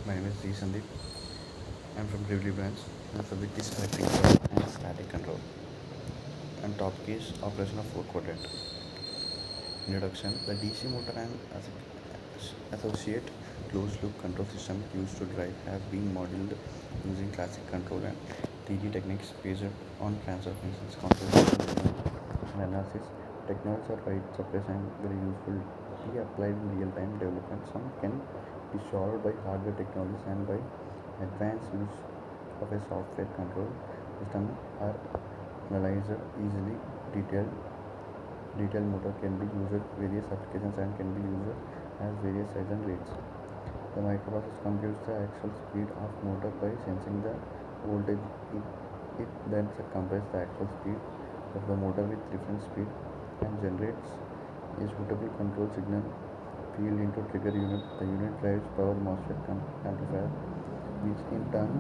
My name is D. Sandeep. I'm from Privily branch. The subject is electric control and static control. And topic is operation of four quadrant. Introduction: the DC motor and associate closed loop control system used to drive have been modeled using classic control and 3D techniques based on transfer functions, computation, and analysis. Technologies are wide surprise and very useful to be applied in real time development. Some can be solved by hardware technologies and by advanced use of a software control system are analyzed easily. Detailed motor can be used various applications and can be used as various size and rates. The microprocessor computes the actual speed of motor by sensing the voltage. It then compares the actual speed of the motor with different speed and generates a suitable control signal field into trigger unit. The unit drives power MOSFET amplifier, which in turn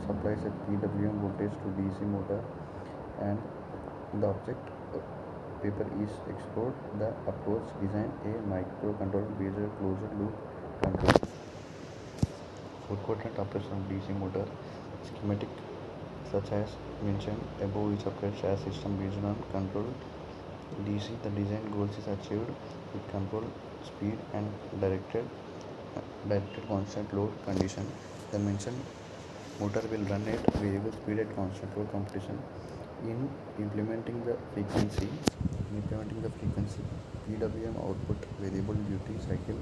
supplies a PWM voltage to DC motor, and the object paper is explored. The approach design a microcontroller based closed loop control. Four quadrant operation of DC motor schematic such as mentioned above is approached as system based on control DC. The design goals is achieved with control speed and directed constant load condition. The mentioned motor will run at variable speed at constant load competition. In implementing the frequency, PWM output variable duty cycle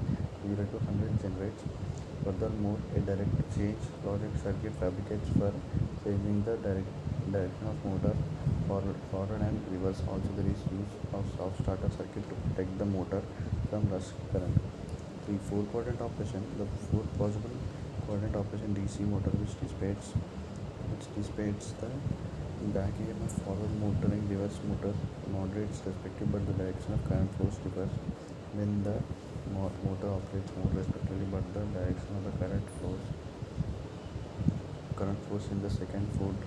0 to 100 generates. Furthermore, a direct change logic circuit fabricates for changing the direction of motor forward and reverse. Also, there is use of soft starter circuit to protect the motor from rush current. The four quadrant operation: the four possible quadrant operation DC motor which dissipates the back EMF. Forward motoring reverse motor moderates respectively, but the direction of current flows differs when the motor operates more respectively, but the direction of the current flows in the second and fourth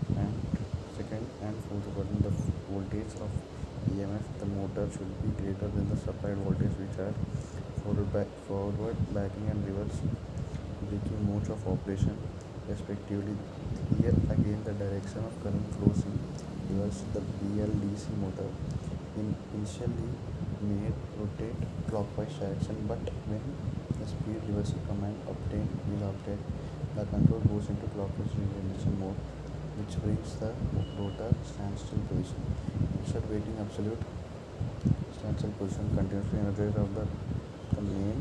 quadrant. The voltage of EMF the motor should be greater than the supplied voltage, which are forward backing and reverse braking modes of operation respectively. Here again the direction of current flows in reverse. The BLDC motor initially may rotate clockwise direction, but when the speed reversal command is obtained, the control goes into clockwise regeneration mode, which brings the rotor standstill position. Instead waiting absolute standstill position, continuously energized of the main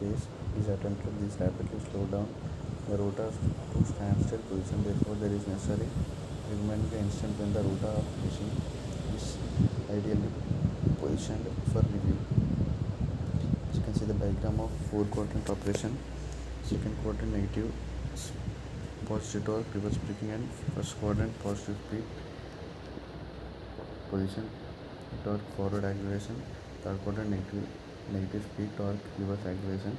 phase is attempted. This rapidly slow down the rotor to standstill position. Therefore, there is necessary recommending the instant when the rotor of machine is ideally positioned for review. As you can see the diagram of four quadrant operation. Second quadrant negative positive torque, reverse braking, and first quadrant positive speed position torque, forward acceleration. Third quadrant negative speed torque, reverse acceleration,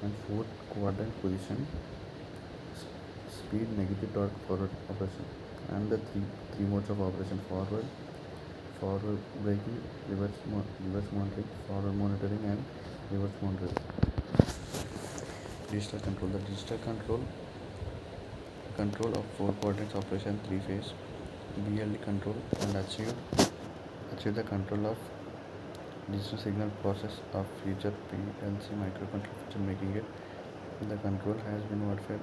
and fourth quadrant position speed negative torque, forward operation. And the three modes of operation: forward braking, reverse monitoring, forward monitoring, and reverse monitoring. Digital control: the digital control of four quadrants operation, three phase BLD control, and achieve the control of digital signal process of future PLC microcontroller feature, making it the control has been modified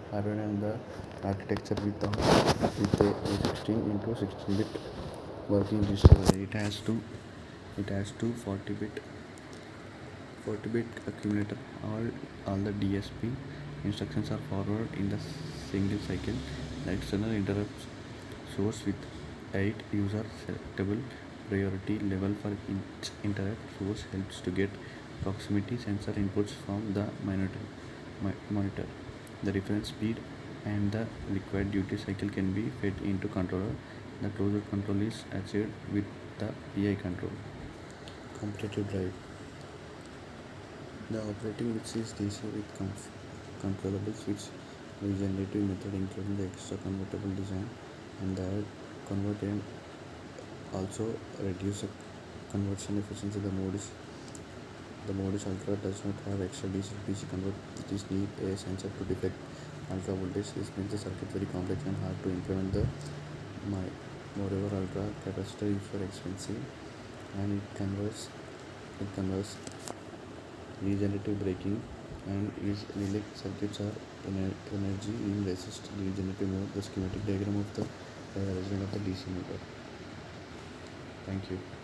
hardware and the architecture with a 16 into 16-bit working digital. It has two 40-bit accumulator. All the DSP instructions are forward in the single cycle. The external interrupt source with 8 user selectable priority level for each interrupt source helps to get proximity sensor inputs from the monitor. The reference speed and the required duty cycle can be fed into controller. The closed control is achieved with the PI control. Competitive drive: the operating mix is DC with controllable switch regenerative method, including the extra convertible design, and the converter also reduce the conversion efficiency. The mode is The mode is ultra does not have extra DC to DC convert. It is need a sensor to detect ultra voltage. This makes the circuit very complex and hard to implement. My moreover ultra capacitor is very expensive and it converts regenerative braking and its relay circuits are energy in resist regenerative mode. The schematic diagram of the resident of the DC motor. Thank you.